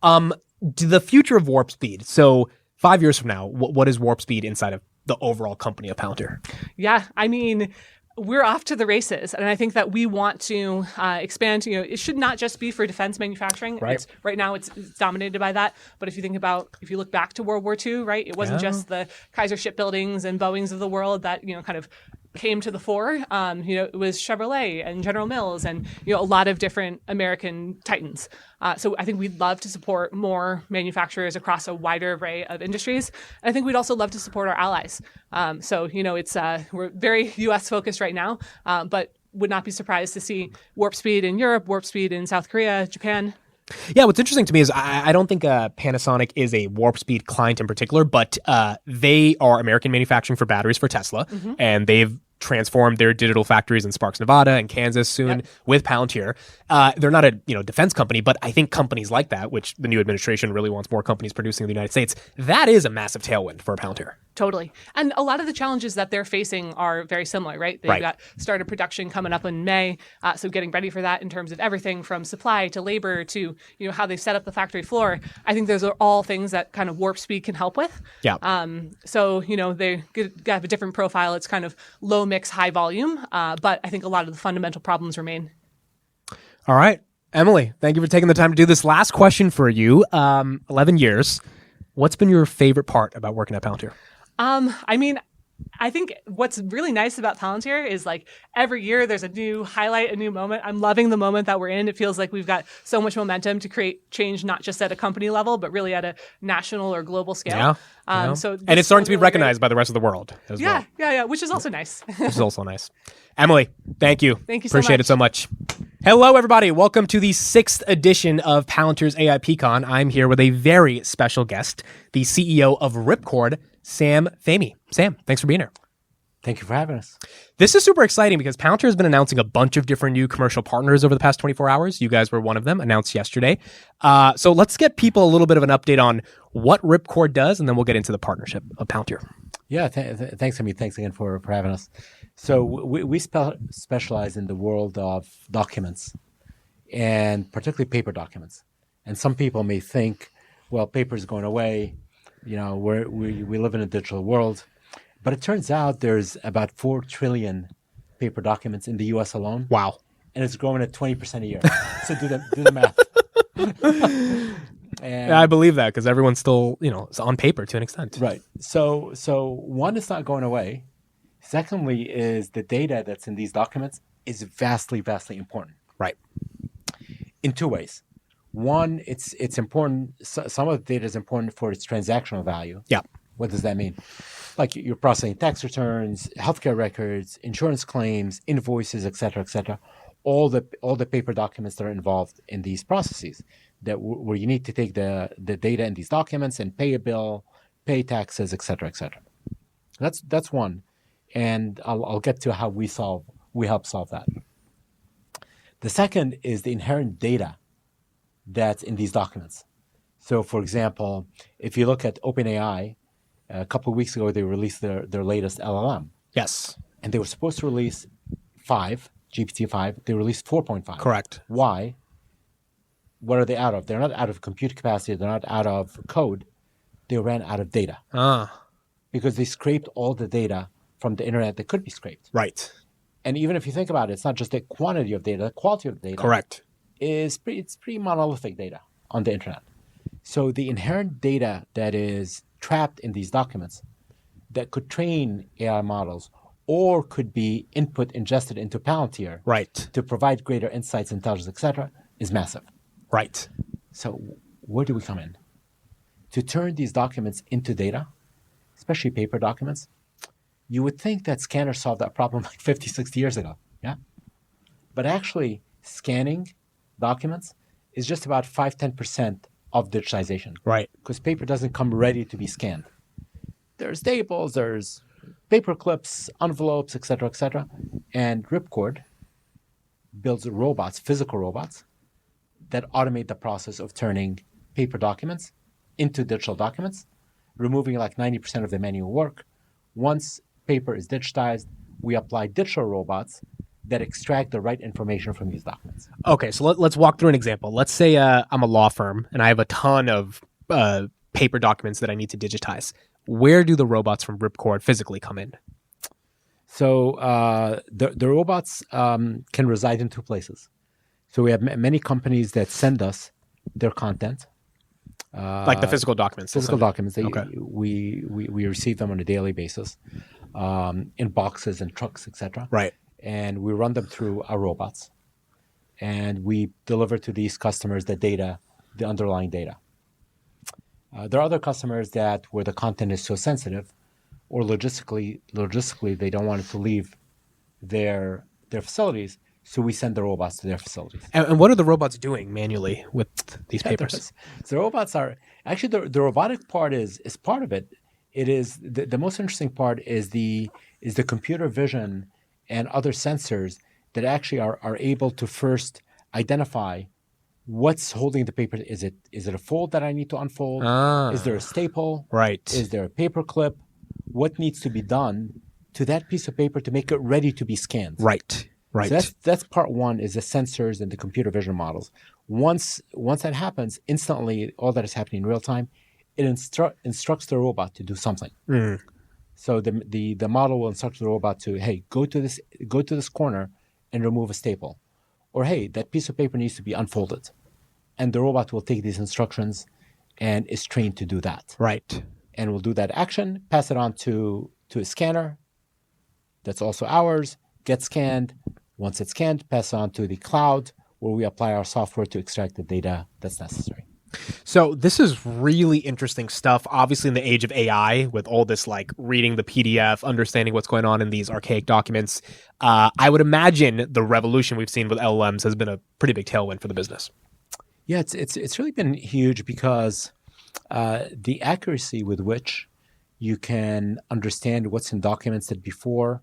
The future of WarpSpeed. So 5 years from now, what is WarpSpeed inside of the overall company of Palantir? Yeah, I mean, we're off to the races, and I think that we want to expand. It should not just be for defense manufacturing. Right. Right now, it's dominated by that. But if you look back to World War II, right, it wasn't just the Kaiser shipbuildings and Boeings of the world that kind of came to the fore. It was Chevrolet and General Mills and a lot of different American titans. So I think we'd love to support more manufacturers across a wider array of industries. And I think we'd also love to support our allies. It's we're very U.S. focused right now, but would not be surprised to see WarpSpeed in Europe, WarpSpeed in South Korea, Japan. Yeah, what's interesting to me is I don't think Panasonic is a WarpSpeed client in particular, but they are American manufacturing for batteries for Tesla, and they've transformed their digital factories in Sparks, Nevada, and Kansas soon with Palantir. They're not a defense company, but I think companies like that, which the new administration really wants more companies producing in the United States, that is a massive tailwind for Palantir. Totally. And a lot of the challenges that they're facing are very similar, right? They've got startup production coming up in May. So getting ready for that in terms of everything from supply to labor to, how they set up the factory floor. I think those are all things that kind of WarpSpeed can help with. Yeah. They have a different profile. It's kind of low mix, high volume. But I think a lot of the fundamental problems remain. All right. Emily, thank you for taking the time to do this. Last question for you. 11 years. What's been your favorite part about working at Palantir? I think what's really nice about Palantir is like every year there's a new highlight, a new moment. I'm loving the moment that we're in. It feels like we've got so much momentum to create change, not just at a company level, but really at a national or global scale. Yeah. And it's starting to be recognized by the rest of the world as well. Yeah, which is also nice. Which is also nice. Emily, thank you. Thank you so Appreciate much. it so much. Hello, everybody. Welcome to the 6th edition of Palantir's AIPCon. I'm here with a very special guest, the CEO of Ripcord, Sam Famey. Sam, thanks for being here. Thank you for having us. This is super exciting because Palantir has been announcing a bunch of different new commercial partners over the past 24 hours. You guys were one of them, announced yesterday. So let's get people a little bit of an update on what Ripcord does, and then we'll get into the partnership of Palantir. Yeah, thanks, Amit. Thanks again for having us. So we specialize in the world of documents, and particularly paper documents. And some people may think, well, paper is going away. We live in a digital world. But it turns out there's about 4 trillion paper documents in the U.S. alone. Wow. And it's growing at 20% a year. So do the math. And I believe that because everyone's still, is on paper to an extent. Right. So one, it's not going away. Secondly, is the data that's in these documents is vastly, vastly important Right. in two ways. One, it's important. Some of the data is important for its transactional value. Yeah. What does that mean? Like you're processing tax returns, healthcare records, insurance claims, invoices, et cetera, all the paper documents that are involved in these processes that where you need to take the data in these documents and pay a bill, pay taxes, et cetera. That's one, and I'll get to how we help solve that. The second is the inherent data that's in these documents. So, for example, if you look at OpenAI, a couple of weeks ago, they released their latest LLM. Yes. And they were supposed to release 5, GPT-5. They released 4.5. Correct. Why? What are they out of? They're not out of compute capacity. They're not out of code. They ran out of data because they scraped all the data from the internet that could be scraped. Right. And even if you think about it, it's not just the quantity of data, the quality of data. Correct. It's pretty monolithic data on the internet. So the inherent data that is trapped in these documents that could train AI models or could be ingested into Palantir Right. to provide greater insights, intelligence, et cetera, is massive. Right. So where do we come in? To turn these documents into data, especially paper documents, you would think that scanners solved that problem like 50, 60 years ago, yeah? But actually, scanning documents is just about 5-10% of digitization. Right. Because paper doesn't come ready to be scanned. There's staples, there's paper clips, envelopes, et cetera, and Ripcord builds robots, physical robots, that automate the process of turning paper documents into digital documents, removing like 90% of the manual work. Once paper is digitized, we apply digital robots that extract the right information from these documents. Okay, so let's walk through an example. Let's say I'm a law firm and I have a ton of paper documents that I need to digitize. Where do the robots from Ripcord physically come in? So the robots can reside in two places. So we have many companies that send us their content. Like the physical documents. Physical documents. Okay. We receive them on a daily basis in boxes and trucks, etc. Right. And we run them through our robots. And we deliver to these customers the data, the underlying data. There are other customers where the content is so sensitive, or logistically they don't want it to leave their facilities, so we send the robots to their facilities. And what are the robots doing manually with these papers? So the robots are actually the robotic part is part of it. It is the most interesting part is the computer vision and other sensors that actually are able to first identify what's holding the paper. Is it a fold that I need to unfold? Is there a staple? Right. Is there a paper clip? What needs to be done to that piece of paper to make it ready to be scanned? Right. Right. So that's part one, is the sensors and the computer vision models. Once that happens, instantly all that is happening in real time, it instructs the robot to do something. Mm. So the model will instruct the robot to, hey, go to this corner and remove a staple. Or hey, that piece of paper needs to be unfolded. And the robot will take these instructions and is trained to do that. Right. And will do that action, pass it on to a scanner. That's also ours. Get scanned. Once it's scanned, pass it on to the cloud, where we apply our software to extract the data that's necessary. So this is really interesting stuff. Obviously, in the age of AI, with all this like reading the PDF, understanding what's going on in these archaic documents, I would imagine the revolution we've seen with LLMs has been a pretty big tailwind for the business. Yeah, it's really been huge because the accuracy with which you can understand what's in documents that before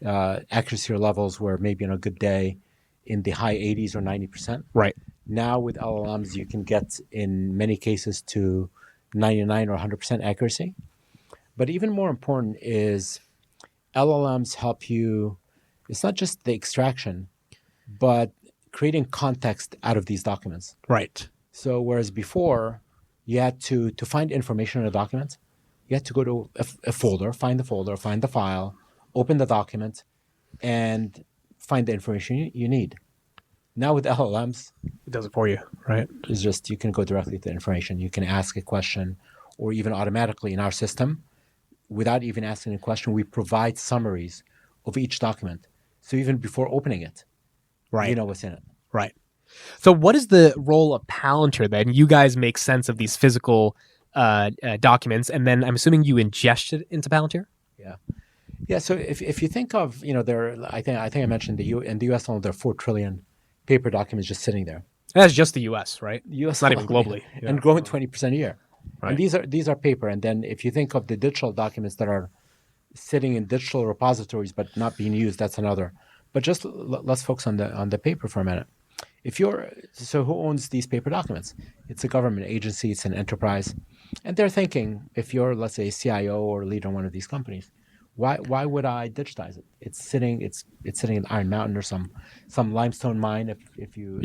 accuracy levels were maybe on a good day in the high 80s or 90%. Right. Now with LLMs, you can get in many cases to 99 or 100% accuracy. But even more important is LLMs help you, it's not just the extraction, but creating context out of these documents. Right. So whereas before you had to find information in a document, you had to go to a folder, find the file, open the document, and find the information you need. Now with LLMs, It does it for you, right? it's just you can go directly to the information. You can ask a question, or even automatically in our system, without even asking a question, we provide summaries of each document. So even before opening it, Right. you know what's in it. Right. So what is the role of Palantir then? You guys make sense of these physical documents, and then I'm assuming you ingest it into Palantir? Yeah. So if you think of, I think I mentioned in the U.S. alone, there are 4 trillion paper documents just sitting there. That's just the U.S., right? U.S. Not even alone, globally. yeah. And growing 20% a year. Right. And these are paper. And then if you think of the digital documents that are sitting in digital repositories but not being used, that's another. But just let's focus on the paper for a minute. So who owns these paper documents? It's a government agency, it's an enterprise. And they're thinking, if you're, let's say, a CIO or a leader in one of these companies, why would I digitize it? It's sitting in Iron Mountain or some limestone mine. If you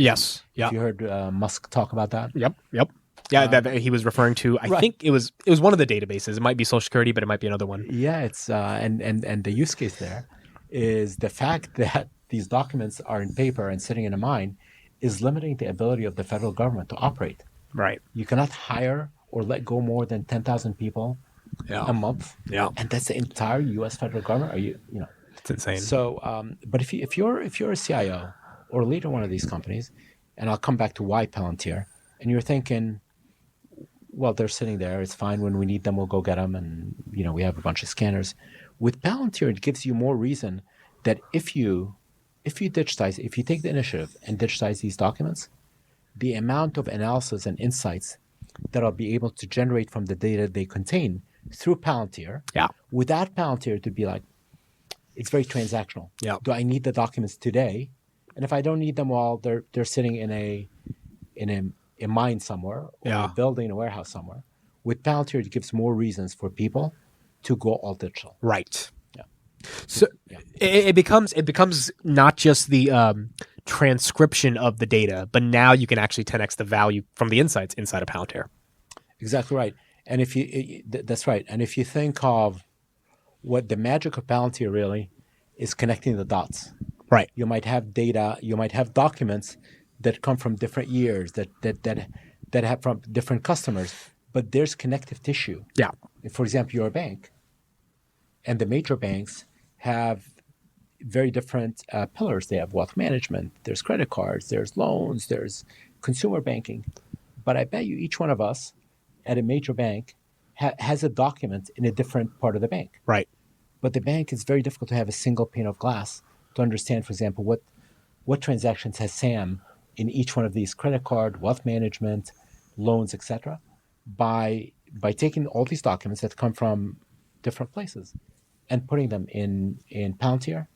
heard Musk talk about that. Yep. Yeah, that he was referring to. I think it was one of the databases. It might be Social Security, but it might be another one. Yeah, it's and the use case there is the fact that these documents are in paper and sitting in a mine is limiting the ability of the federal government to operate. Right. You cannot hire or let go more than 10,000 people a month. Yeah. And that's the entire U.S. federal government. It's insane. So, but if you're a CIO or a leader in one of these companies, and I'll come back to why Palantir, and you're thinking, well, they're sitting there. It's fine. When we need them, we'll go get them. And, we have a bunch of scanners. With Palantir, it gives you more reason that if you digitize, if you take the initiative and digitize these documents, the amount of analysis and insights that I'll be able to generate from the data they contain through Palantir, without Palantir to be like, it's very transactional. Yeah. Do I need the documents today? And if I don't need them while they're sitting in a mine somewhere, or a building, a warehouse somewhere, with Palantir, it gives more reasons for people to go all digital. Right. So it becomes not just the transcription of the data, but now you can actually 10x the value from the insights inside of Palantir. Exactly right. And that's right. And if you think of what the magic of Palantir really is, connecting the dots. Right. You might have data. You might have documents that come from different years that have from different customers, but there's connective tissue. Yeah. For example, you're a bank, and the major banks have very different pillars. They have wealth management, there's credit cards, there's loans, there's consumer banking. But I bet you each one of us at a major bank has a document in a different part of the bank. Right. But the bank, is very difficult to have a single pane of glass to understand, for example, what transactions has Sam in each one of these credit card, wealth management, loans, etc. By taking all these documents that come from different places and putting them in Palantir,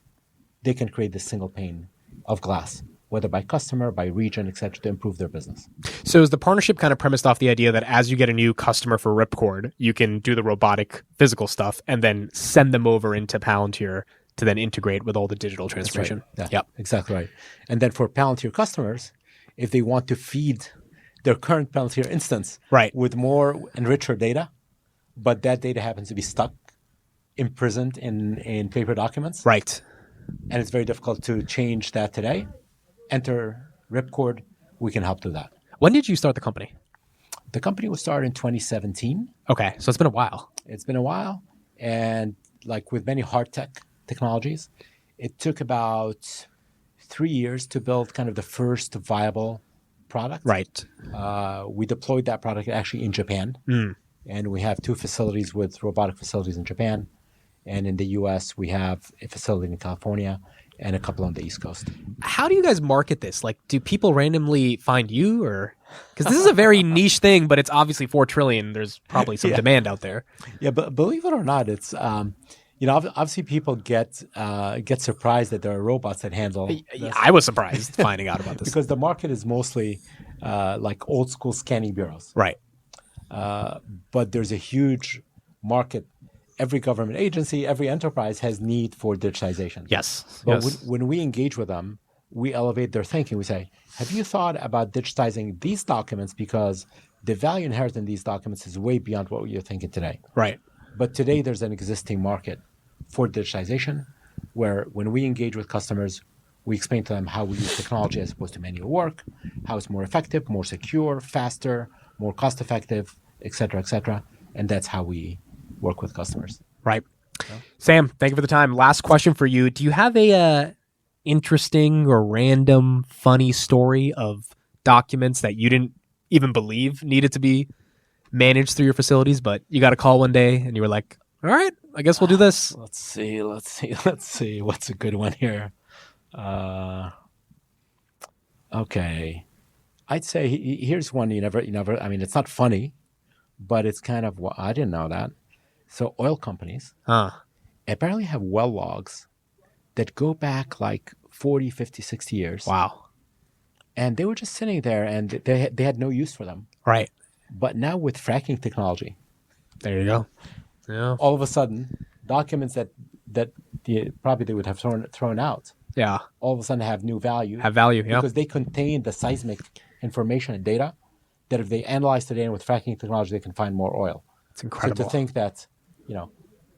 they can create this single pane of glass, whether by customer, by region, etc., to improve their business. So is the partnership kind of premised off the idea that as you get a new customer for Ripcord, you can do the robotic physical stuff and then send them over into Palantir to then integrate with all the digital transformation? Right. Yeah, exactly right. And then for Palantir customers, if they want to feed their current Palantir instance with more and richer data, but that data happens to be stuck, imprisoned in paper documents. Right. And it's very difficult to change that today. Enter Ripcord. We can help do that. When did you start the company? The company was started in 2017. Okay, so it's been a while. It's been a while. And like with many hard technologies, it took about 3 years to build kind of the first viable product. Right. We deployed that product actually in Japan. And we have 2 facilities with robotic facilities in Japan. And in the US, we have a facility in California and a couple on the East Coast. How do you guys market this? Like, do people randomly find you, or because this is a very niche thing, but it's obviously 4 trillion. There's probably some demand out there. Yeah, but believe it or not, it's obviously people get surprised that there are robots that handle this. I was surprised finding out about this because the market is mostly like old school scanning bureaus. Right. But there's a huge market. Every government agency, every enterprise has need for digitization. Yes. But when we engage with them, we elevate their thinking. We say, have you thought about digitizing these documents? Because the value inherent in these documents is way beyond what you're thinking today. Right. But today there's an existing market for digitization where when we engage with customers, we explain to them how we use technology as opposed to manual work, how it's more effective, more secure, faster, more cost-effective, et cetera, et cetera. And that's how we work with customers. Right. Sam, thank you for the time. Last question for you. Do you have a interesting or random funny story of documents that you didn't even believe needed to be managed through your facilities, but you got a call one day and you were like, all right, I guess we'll do this? Let's see. What's a good one here? Okay. I'd say here's one you never, I mean, it's not funny, but it's kind of, well, I didn't know that. So oil companies apparently have well logs that go back like 40, 50, 60 years. Wow. And they were just sitting there and they had no use for them. Right. But now with fracking technology, There you go. Yeah. all of a sudden, documents that probably they would have thrown out, Yeah. all of a sudden have new value. Have value. Yeah. Because they contain the seismic information and data that if they analyze today and with fracking technology, they can find more oil. It's incredible. So to think that,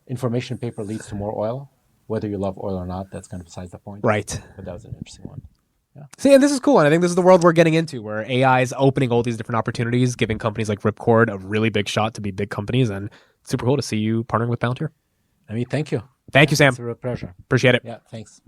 information paper leads to more oil, whether you love oil or not, that's kind of besides the point. Right. But that was an interesting one. See, and this is cool. And I think this is the world we're getting into where AI is opening all these different opportunities, giving companies like Ripcord a really big shot to be big companies. And it's super cool to see you partnering with Palantir. I mean, thank you. Thank you, Sam. It's a real pleasure. Appreciate it. Yeah, thanks.